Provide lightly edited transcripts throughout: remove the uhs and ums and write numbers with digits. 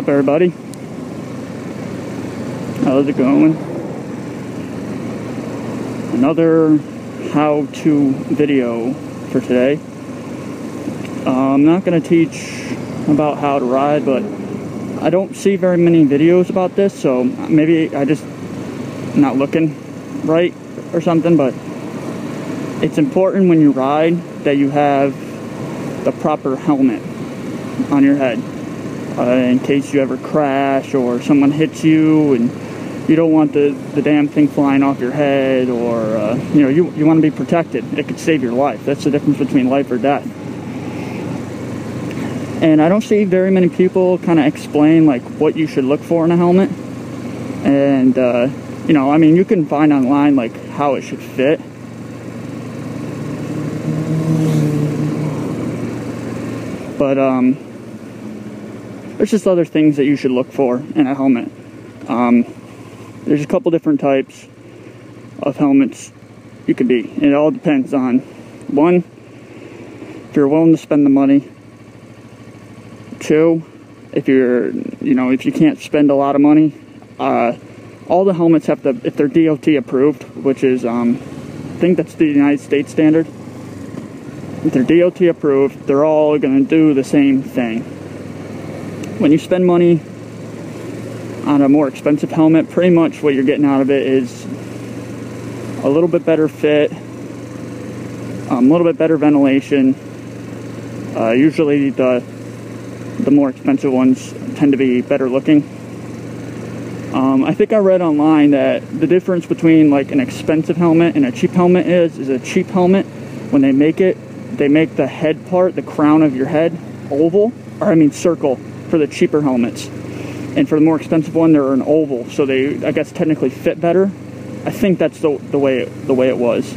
up, everybody? How's it going? Another how-to video for today. I'm not going to teach about how to ride, but I don't see very many videos about this, so maybe I just not looking right or something, but it's important when you ride that you have the proper helmet on your head in case you ever crash or someone hits you and you don't want the damn thing flying off your head, or you want to be protected. It could save your life. That's the difference between life or death. And I don't see very many people kind of explain like what you should look for in a helmet. And I mean, you can find online like how it should fit. But there's just other things that you should look for in a helmet. There's a couple different types of helmets you could be. It all depends on, one, if you're willing to spend the money. Two, if you can't spend a lot of money. All the helmets have to, if they're DOT approved, which is, I think that's the United States standard. If they're DOT approved, they're all going to do the same thing. When you spend money on a more expensive helmet, pretty much what you're getting out of it is a little bit better fit, a little bit better ventilation. Usually the more expensive ones tend to be better looking. I think I read online that the difference between like an expensive helmet and a cheap helmet is a cheap helmet, when they make it, they make the head part, the crown of your head, circle for the cheaper helmets. And for the more expensive one, they're an oval, so they, I guess, technically fit better. I think that's the way it was.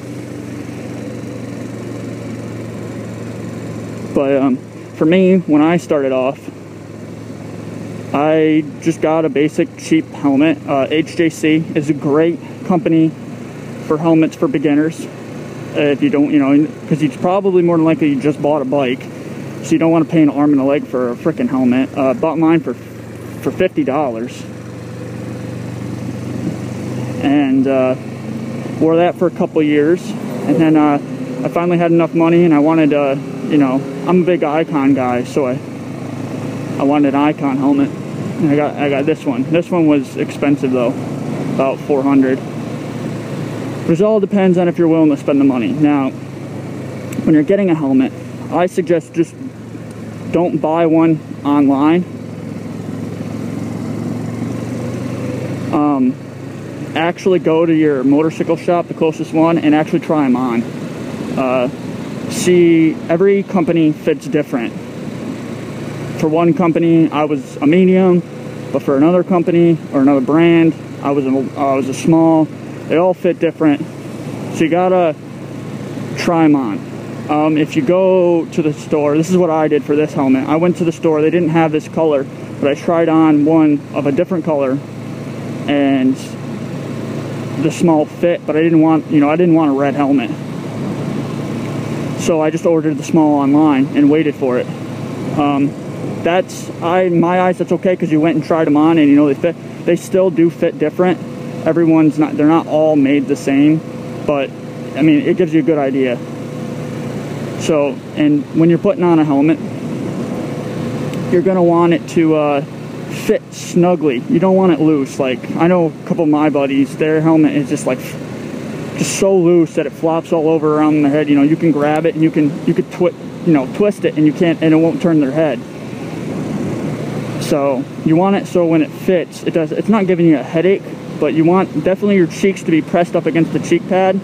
But for me, when I started off, I just got a basic cheap helmet. HJC is a great company for helmets for beginners. If you don't, because you probably more than likely you just bought a bike, so you don't want to pay an arm and a leg for a freaking helmet. Bought mine for $50, and wore that for a couple years, and then I finally had enough money, and I wanted to, I'm a big Icon guy, so I wanted an Icon helmet, and I got this one. This one was expensive though, about $400. But it all depends on if you're willing to spend the money. Now, when you're getting a helmet, I suggest just don't buy one online. Actually go to your motorcycle shop, the closest one, and actually try them on. See, every company fits different. For one company, I was a medium, but for another company or another brand, I was a small. They all fit different, so you gotta try them on. If you go to the store, this is what I did for this helmet. I went to the store, they didn't have this color, but I tried on one of a different color, and the small fit, but I didn't want a red helmet. So I just ordered the small online and waited for it. In my eyes, that's okay, because you went and tried them on, and they fit. They still do fit different. They're not all made the same, but I mean, it gives you a good idea. So, and when you're putting on a helmet, you're gonna want it to fit snugly. You don't want it loose. Like, I know a couple of my buddies, their helmet is just so loose that it flops all over around their head. You can grab it and you could twist it, and it won't turn their head. So you want it so when it fits, it's not giving you a headache, but you want definitely your cheeks to be pressed up against the cheek pad.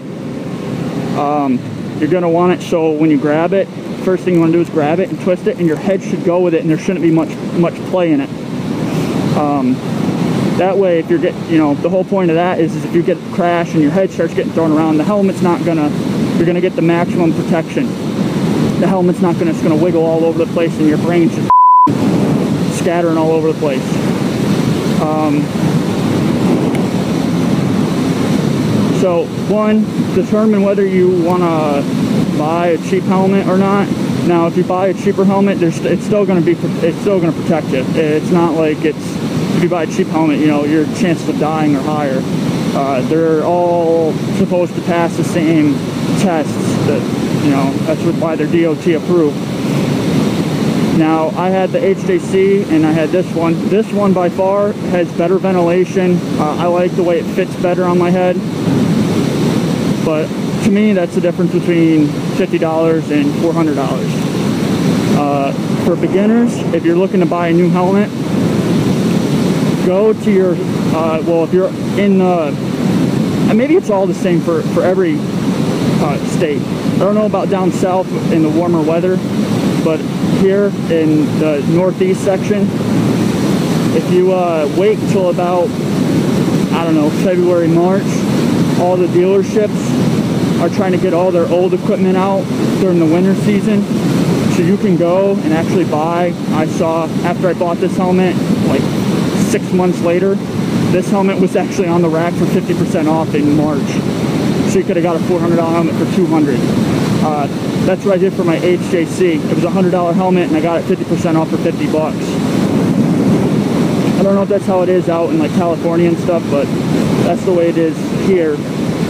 You're gonna want it so when you grab it, first thing you want to do is grab it and twist it, and your head should go with it, and there shouldn't be much play in it. That way, if you're the whole point of that is if you get a crash and your head starts getting thrown around, the helmet's not you're gonna get the maximum protection. The helmet's not just gonna wiggle all over the place, and your brain's just scattering all over the place. So, one, determine whether you want to buy a cheap helmet or not. Now, if you buy a cheaper helmet, it's still going to protect you. It's not like if you buy a cheap helmet, you know, your chances of dying are higher. They're all supposed to pass the same tests. That, you know, that's why they're DOT approved. Now, I had the HJC and I had this one. This one by far has better ventilation. I like the way it fits better on my head. But to me, that's the difference between $50 and $400. For beginners, if you're looking to buy a new helmet, go to your, well, if you're in, and maybe it's all the same for every state. I don't know about down south in the warmer weather, but here in the northeast section, if you wait till about, I don't know, February, March, all the dealerships are trying to get all their old equipment out during the winter season, so you can go and actually buy. I saw, after I bought this helmet, like 6 months later, this helmet was actually on the rack for 50% off in March. So you could have got a $400 helmet for $200. That's what I did for my HJC. It was a $100 helmet and I got it 50% off for 50 bucks. I don't know if that's how it is out in like California and stuff, but that's the way it is here,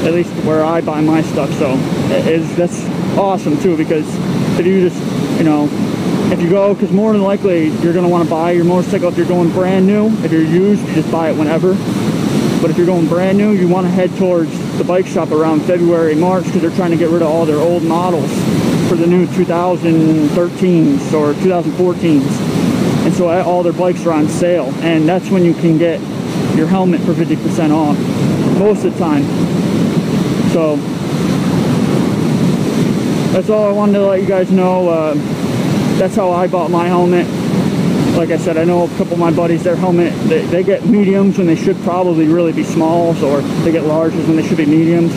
at least where I buy my stuff. So that's awesome too, because if you just, you know, if you go, because more than likely you're going to want to buy your motorcycle if you're going brand new. If you're used, you just buy it whenever. But if you're going brand new, you want to head towards the bike shop around February, March, because they're trying to get rid of all their old models for the new 2013s or 2014s. And so all their bikes are on sale. And that's when you can get your helmet for 50% off, most of the time. So that's all I wanted to let you guys know. That's how I bought my helmet. Like I said, I know a couple of my buddies, their helmet, they get mediums when they should probably really be smalls, or they get larges when they should be mediums.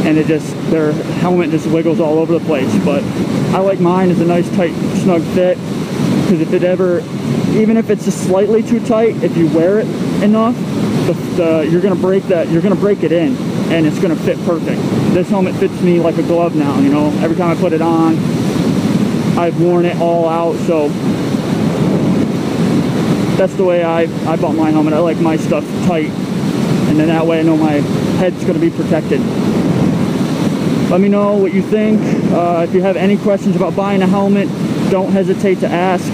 And their helmet just wiggles all over the place. But I like mine. It's a nice, tight, snug fit. Because if it ever, even if it's just slightly too tight, if you wear it enough, you're gonna break it in, and it's gonna fit perfect. This helmet fits me like a glove now. You know, every time I put it on, I've worn it all out. So that's the way I bought my helmet. I like my stuff tight, and then that way I know my head's gonna be protected. Let me know what you think. If you have any questions about buying a helmet, don't hesitate to ask.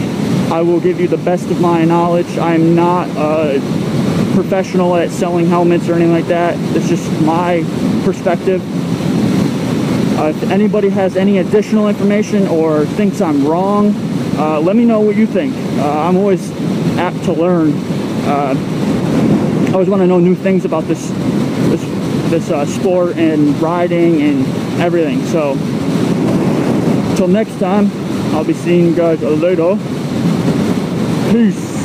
I will give you the best of my knowledge. I'm not a professional at selling helmets or anything like that. It's just my perspective. If anybody has any additional information or thinks I'm wrong, let me know what you think. I'm always apt to learn. I always want to know new things about this sport and riding and everything. So until next time, I'll be seeing you guys later. Peace.